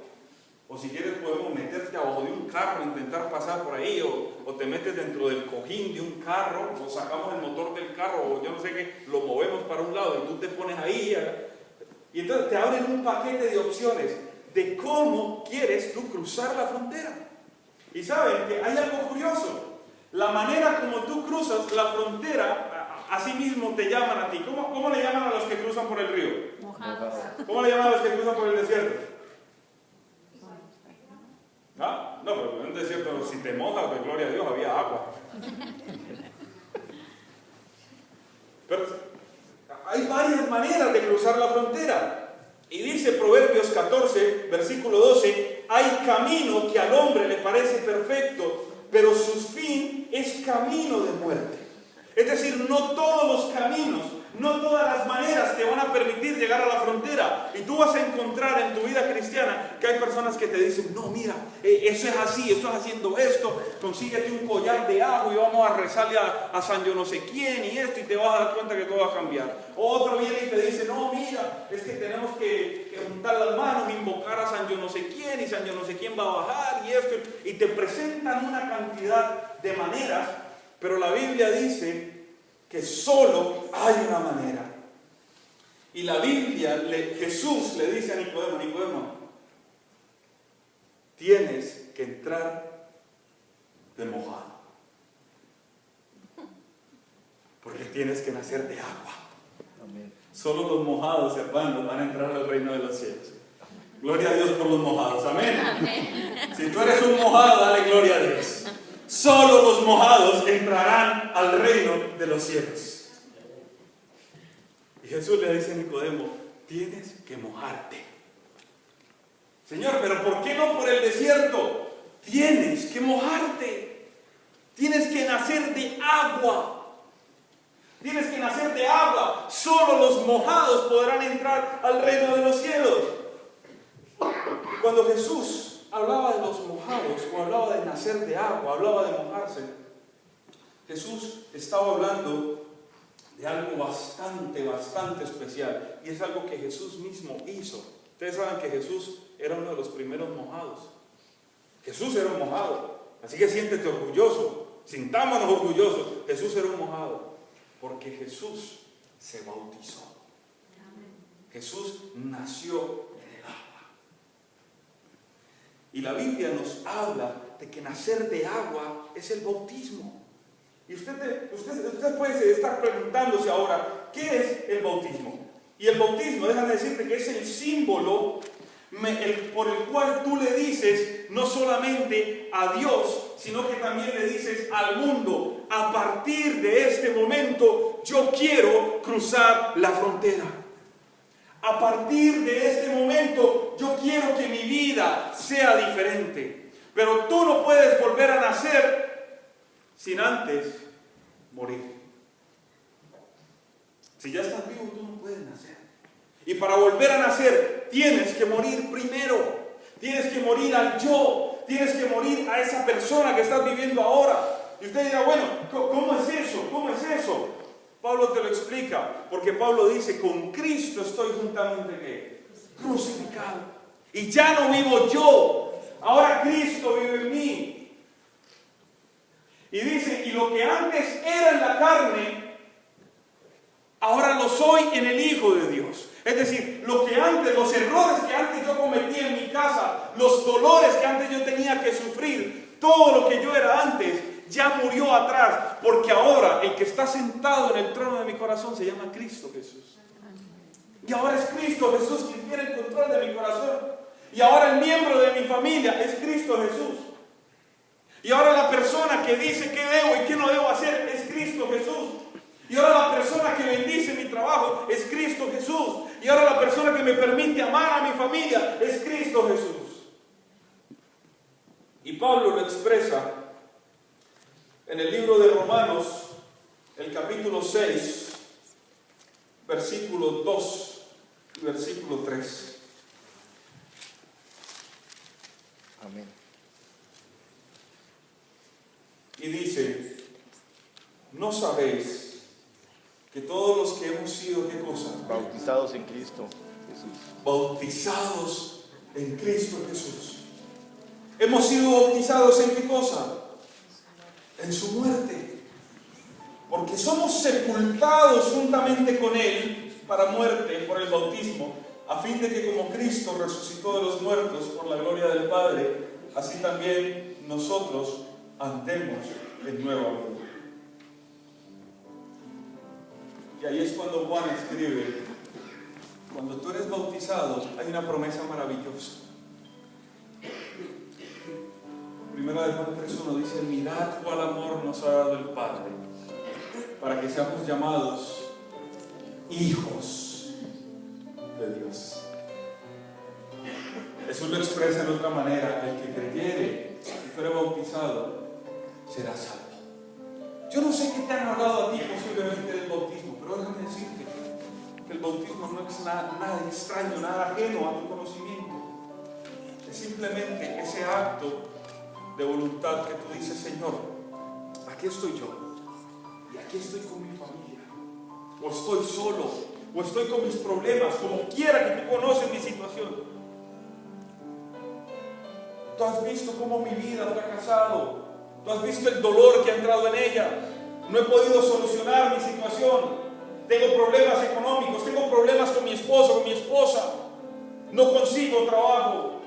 o si quieres podemos meterte abajo de un carro, intentar pasar por ahí, o te metes dentro del cojín de un carro, o sacamos el motor del carro, o yo no sé qué, lo movemos para un lado y tú te pones ahí. Y entonces te abren un paquete de opciones de cómo quieres tú cruzar la frontera. Y saben que hay algo curioso. La manera como tú cruzas la frontera, así mismo te llaman a ti. ¿Cómo le llaman a los que cruzan por el río? Mojados. ¿Cómo le llaman a los que cruzan por el desierto? ¿Ah? No, pero en un desierto, si te mojas, pues gloria a Dios, había agua. Pero hay varias maneras de cruzar la frontera. Y dice Proverbios 14, versículo 12, hay camino que al hombre le parece perfecto, pero su fin es camino de muerte. Es decir, no todos los caminos, no todas las maneras te van a permitir llegar a la frontera. Y tú vas a encontrar en tu vida cristiana que hay personas que te dicen, no, mira, eso es así, estás haciendo esto, consíguete un collar de agua y vamos a rezarle a San yo no sé quién y esto, y te vas a dar cuenta que todo va a cambiar. Otro viene y te dice, no, mira, es que tenemos que juntar las manos, invocar a San yo no sé quién, y San yo no sé quién va a bajar y esto, y te presentan una cantidad de maneras, pero la Biblia dice que solo hay una manera. Y la Biblia, Jesús le dice a Nicodemo, Nicodemo, tienes que entrar de mojado. Porque tienes que nacer de agua. Amén. Solo los mojados, hermanos, van a entrar al reino de los cielos. Gloria a Dios por los mojados. Amén. Amén. Si tú eres un mojado, dale gloria a Dios. Solo los mojados entrarán al reino de los cielos. Y Jesús le dice a Nicodemo, tienes que mojarte. Señor, pero ¿por qué no por el desierto? Tienes que mojarte. Tienes que nacer de agua. Tienes que nacer de agua. Solo los mojados podrán entrar al reino de los cielos. Cuando Jesús hablaba de los mojados, o hablaba de nacer de agua, hablaba de mojarse, Jesús estaba hablando de algo bastante especial, y es algo que Jesús mismo hizo. Ustedes saben que Jesús era uno de los primeros mojados. Jesús era un mojado, así que siéntete orgulloso, sintámonos orgullosos. Jesús era un mojado, porque Jesús se bautizó. Jesús nació. Y la Biblia nos habla de que nacer de agua es el bautismo. Y usted puede estar preguntándose ahora, ¿qué es el bautismo? Y el bautismo, déjame decirte que es el símbolo por el cual tú le dices no solamente a Dios, sino que también le dices al mundo, a partir de este momento yo quiero cruzar la frontera. A partir de este momento, yo quiero que mi vida sea diferente. Pero tú no puedes volver a nacer sin antes morir. Si ya estás vivo, tú no puedes nacer. Y para volver a nacer, tienes que morir primero. Tienes que morir al yo. Tienes que morir a esa persona que estás viviendo ahora. Y usted dirá, bueno, ¿cómo es eso? ¿Cómo es eso? Pablo te lo explica, porque Pablo dice, con Cristo estoy juntamente ¿qué? Crucificado. Y ya no vivo yo, ahora Cristo vive en mí. Y dice, y lo que antes era en la carne, ahora lo soy en el Hijo de Dios. Es decir, lo que antes, los errores que antes yo cometía en mi casa, los dolores que antes yo tenía que sufrir, todo lo que yo era antes, ya murió atrás, porque ahora el que está sentado en el trono de mi corazón se llama Cristo Jesús. Y ahora es Cristo Jesús quien tiene el control de mi corazón. Y ahora el miembro de mi familia es Cristo Jesús. Y ahora la persona que dice qué debo y qué no debo hacer es Cristo Jesús. Y ahora la persona que bendice mi trabajo es Cristo Jesús. Y ahora la persona que me permite amar a mi familia es Cristo Jesús. Y Pablo lo expresa en el libro de Romanos, el capítulo 6, versículo 2 y versículo 3. Amén. Y dice, ¿no sabéis que todos los que hemos sido, ¿qué cosa? Bautizados en Cristo Jesús. Bautizados en Cristo Jesús. Hemos sido bautizados en qué cosa? En su muerte. Porque somos sepultados juntamente con Él para muerte por el bautismo, a fin de que como Cristo resucitó de los muertos por la gloria del Padre, así también nosotros andemos en nueva vida. Y ahí es cuando Juan escribe, cuando tú eres bautizado, hay una promesa maravillosa. Primera de Juan 3:1 dice, mirad cuál amor nos ha dado el Padre, para que seamos llamados hijos de Dios. Jesús lo expresa de otra manera, el que creyere y fuere bautizado, será salvo. Yo no sé qué te han hablado a ti posiblemente del bautismo, pero déjame decirte que el bautismo no es nada extraño, nada ajeno a tu conocimiento. Es simplemente ese acto de voluntad que tú dices, Señor, aquí estoy yo, y aquí estoy con mi familia, o estoy solo, o estoy con mis problemas, como quiera que tú conoces mi situación. Tú has visto cómo mi vida ha fracasado, tú has visto el dolor que ha entrado en ella, no he podido solucionar mi situación, tengo problemas económicos, tengo problemas con mi esposo, con mi esposa, no consigo trabajo,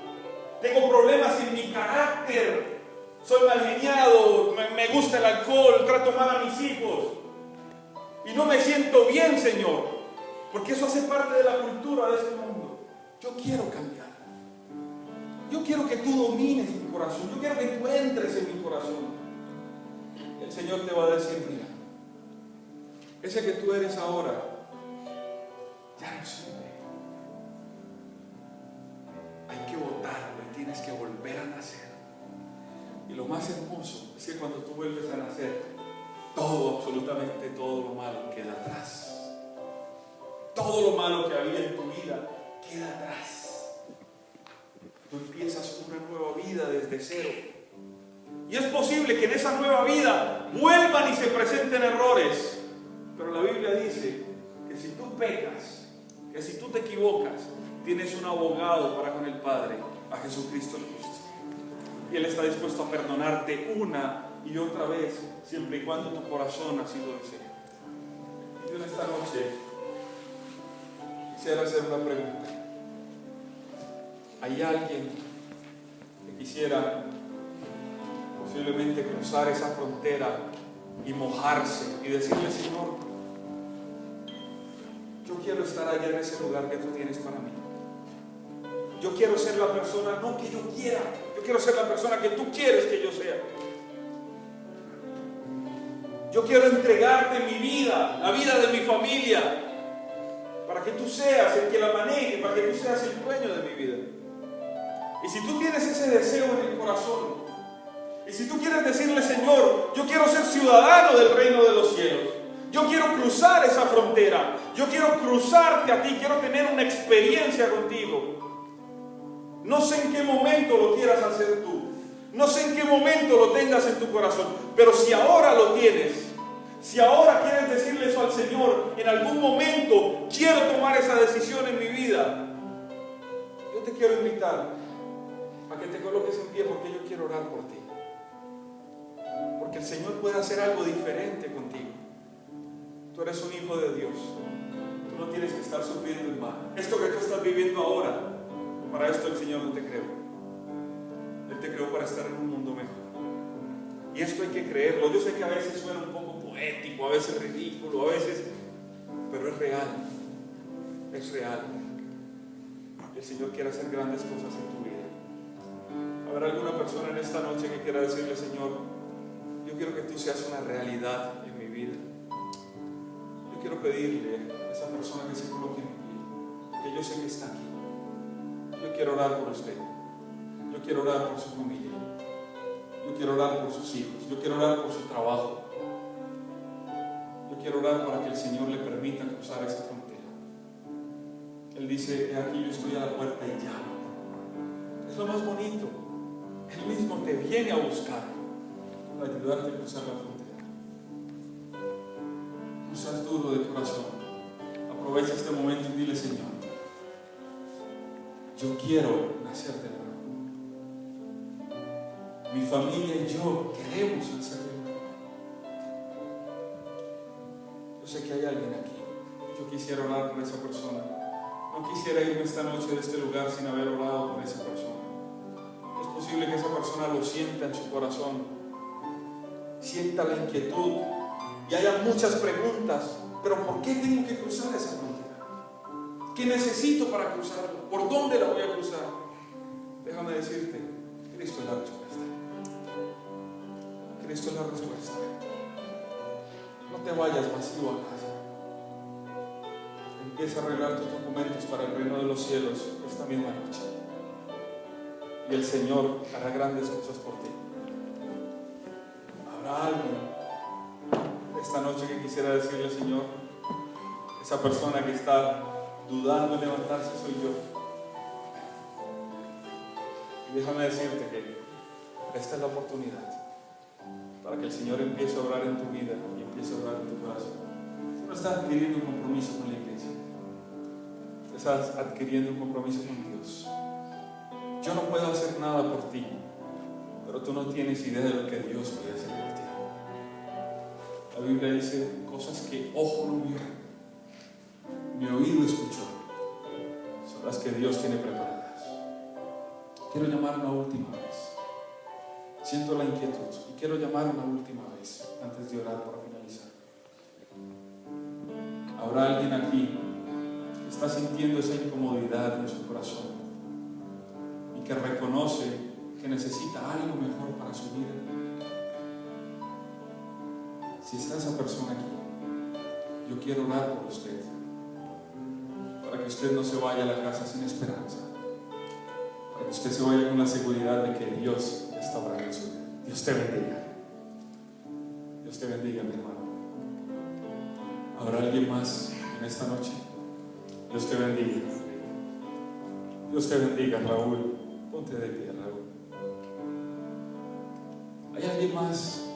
tengo problemas en mi carácter, soy mal geniado, me gusta el alcohol, trato mal a mis hijos y no me siento bien, Señor, porque eso hace parte de la cultura de este mundo. Yo quiero cambiar, yo quiero que tú domines mi corazón, yo quiero que tú entres en mi corazón. El Señor te va a decir, mira, ese que tú eres ahora ya no sirve, hay que botarlo y tienes que volver a nacer. Y lo más hermoso es que cuando tú vuelves a nacer, todo, absolutamente todo lo malo queda atrás. Todo lo malo que había en tu vida queda atrás. Tú empiezas una nueva vida desde cero. Y es posible que en esa nueva vida vuelvan y se presenten errores. Pero la Biblia dice que si tú pecas, que si tú te equivocas, tienes un abogado para con el Padre, a Jesucristo el justo. Y Él está dispuesto a perdonarte una y otra vez, siempre y cuando tu corazón así lo desee. Yo en esta noche quisiera hacer una pregunta. ¿Hay alguien que quisiera posiblemente cruzar esa frontera y mojarse y decirle, Señor, yo quiero estar allá en ese lugar que tú tienes para mí? Yo quiero ser la persona, no que yo quiera, yo quiero ser la persona que tú quieres que yo sea. Yo quiero entregarte mi vida, la vida de mi familia, para que tú seas el que la maneje, para que tú seas el dueño de mi vida. Y si tú tienes ese deseo en el corazón, y si tú quieres decirle, Señor, yo quiero ser ciudadano del reino de los cielos, yo quiero cruzar esa frontera, yo quiero cruzarte a ti, quiero tener una experiencia contigo. No sé en qué momento lo quieras hacer tú, No sé en qué momento lo tengas en tu corazón, pero si ahora lo tienes, si ahora quieres decirle eso al Señor, en algún momento quiero tomar esa decisión en mi vida, yo te quiero invitar a que te coloques en pie, porque yo quiero orar por ti. Porque el Señor puede hacer algo diferente contigo. Tú eres un hijo de Dios. Tú no tienes que estar sufriendo en vano. Esto que tú estás viviendo ahora, para esto el Señor no te creó. Él te creó para estar en un mundo mejor. Y esto hay que creerlo. Yo sé que a veces suena un poco poético, a veces ridículo, a veces, pero es real. Es real. El Señor quiere hacer grandes cosas en tu vida. Habrá alguna persona en esta noche que quiera decirle: Señor, yo quiero que tú seas una realidad en mi vida. Yo quiero pedirle a esa persona que se coloque en pie, que yo sé que está aquí. Yo quiero orar por usted. Yo quiero orar por su familia. Yo quiero orar por sus hijos. Yo quiero orar por su trabajo. Yo quiero orar para que el Señor le permita cruzar esa frontera. Él dice: aquí yo estoy a la puerta y llamo. Es lo más bonito. Él mismo te viene a buscar para ayudarte a cruzar la frontera. No seas duro de corazón. Aprovecha este momento y dile: Señor, yo quiero nacer de nuevo. Mi familia y yo queremos nacer de nuevo. Yo sé que hay alguien aquí. Yo quisiera orar por esa persona. No quisiera irme esta noche de este lugar sin haber orado por esa persona. Es posible que esa persona lo sienta en su corazón, sienta la inquietud y haya muchas preguntas. Pero ¿por qué tengo que cruzar esa frontera? ¿Qué necesito para cruzarla? ¿Por dónde la voy a cruzar? Déjame decirte, Cristo es la respuesta. Cristo es la respuesta. No te vayas vacío a casa. Empieza a arreglar tus documentos para el reino de los cielos esta misma noche. Y el Señor hará grandes cosas por ti. Habrá alguien esta noche que quisiera decirle: Señor, esa persona que está dudando en levantarse soy yo. Y déjame decirte que esta es la oportunidad para que el Señor empiece a obrar en tu vida y empiece a obrar en tu corazón. Tú no estás adquiriendo un compromiso con la iglesia. Estás adquiriendo un compromiso con Dios. Yo no puedo hacer nada por ti, pero tú no tienes idea de lo que Dios puede hacer por ti. La Biblia dice cosas que ojo no vio, ni oído escuchó, son las que Dios tiene preparadas. Quiero llamar una última vez. Siento la inquietud y quiero llamar una última vez antes de orar para finalizar. Habrá alguien aquí que está sintiendo esa incomodidad en su corazón y que reconoce que necesita algo mejor para su vida. Si está esa persona aquí, yo quiero orar por usted, para que usted no se vaya a la casa sin esperanza, para que usted se vaya con la seguridad de que Dios está obrando en su vida. Dios te bendiga. Dios te bendiga, mi hermano. ¿Habrá alguien más en esta noche? Dios te bendiga. Dios te bendiga, Raúl. Ponte de pie, Raúl. ¿Hay alguien más?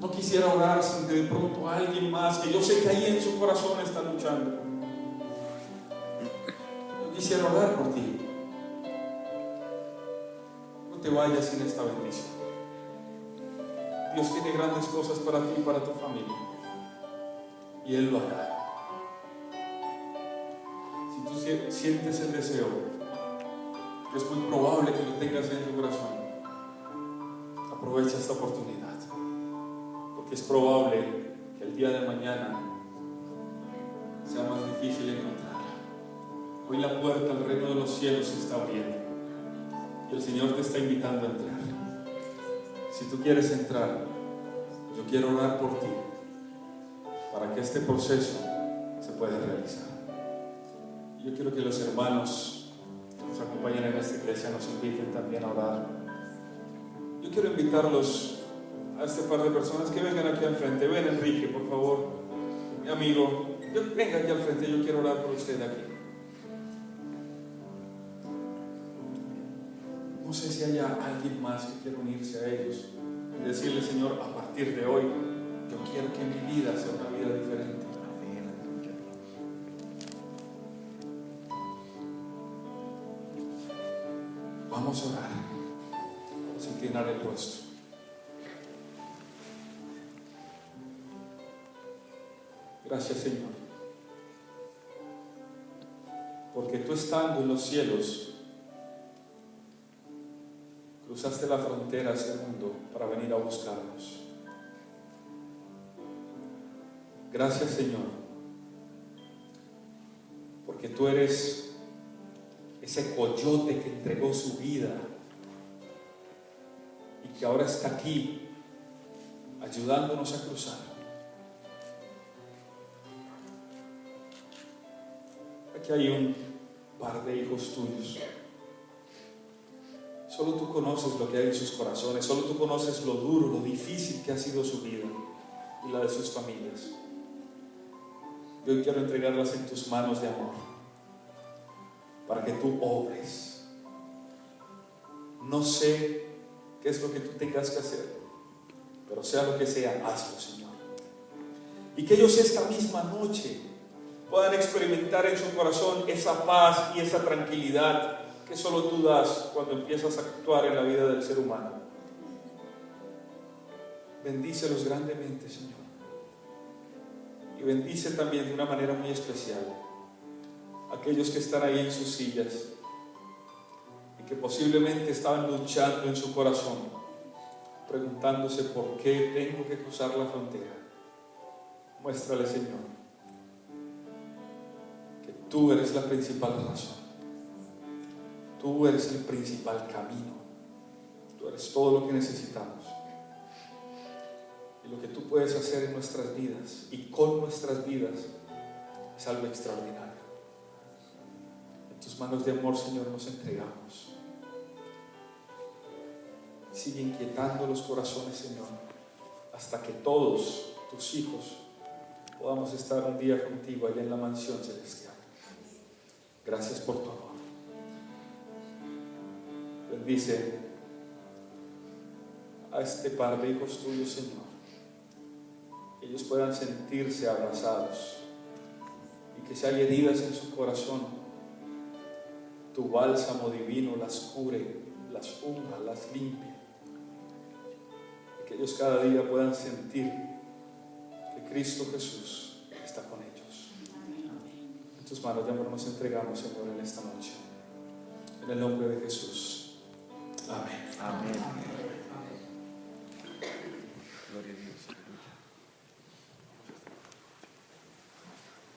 No quisiera orar sin que de pronto alguien más, que yo sé que ahí en su corazón está luchando. Yo quisiera orar por ti. No te vayas sin esta bendición. Dios tiene grandes cosas para ti y para tu familia. Y Él lo hará. Si tú sientes el deseo, que es muy probable que lo tengas en tu corazón, aprovecha esta oportunidad. Porque es probable que el día de mañana sea más difícil encontrarla. Hoy la puerta al reino de los cielos se está abriendo y el Señor te está invitando a entrar. Si tú quieres entrar, yo quiero orar por ti para que este proceso se pueda realizar. Yo quiero que los hermanos que nos acompañan en esta iglesia nos inviten también a orar. Yo quiero invitarlos a este par de personas que vengan aquí al frente. Ven, Enrique, por favor, mi amigo, venga aquí al frente. Yo quiero orar por usted aquí. No sé si haya alguien más que quiera unirse a ellos y decirle: Señor, a partir de hoy yo quiero que mi vida sea una vida diferente. Vamos a orar. Vamos a inclinar el rostro. Gracias, Señor, porque tú, estando en los cielos, cruzaste la frontera hacia el mundo para venir a buscarnos. Gracias, Señor, porque tú eres ese coyote que entregó su vida y que ahora está aquí ayudándonos a cruzar. Aquí hay un par de hijos tuyos. Solo tú conoces lo que hay en sus corazones, solo tú conoces lo duro, lo difícil que ha sido su vida y la de sus familias. Yo hoy quiero entregarlas en tus manos de amor, para que tú obres. No sé qué es lo que tú tengas que hacer, pero sea lo que sea, hazlo, Señor. Y que ellos esta misma noche puedan experimentar en su corazón esa paz y esa tranquilidad que solo tú das cuando empiezas a actuar en la vida del ser humano. Bendícelos grandemente, Señor. Y bendice también de una manera muy especial a aquellos que están ahí en sus sillas y que posiblemente estaban luchando en su corazón, preguntándose: ¿por qué tengo que cruzar la frontera? Muéstrale, Señor, que tú eres la principal razón. Tú eres el principal camino. Tú eres todo lo que necesitamos. Y lo que tú puedes hacer en nuestras vidas y con nuestras vidas es algo extraordinario. En tus manos de amor, Señor, nos entregamos. Sigue inquietando los corazones, Señor, hasta que todos tus hijos podamos estar un día contigo allá en la mansión celestial. Gracias por tu amor. Bendice a este par de hijos tuyos, Señor. Que ellos puedan sentirse abrazados y que si hay heridas en su corazón, tu bálsamo divino las cure, las unja, las limpie. Y que ellos cada día puedan sentir que Cristo Jesús está con ellos. En tus manos de amor nos entregamos, Señor, en esta noche. En el nombre de Jesús. Amén. Amén. Gloria a Dios.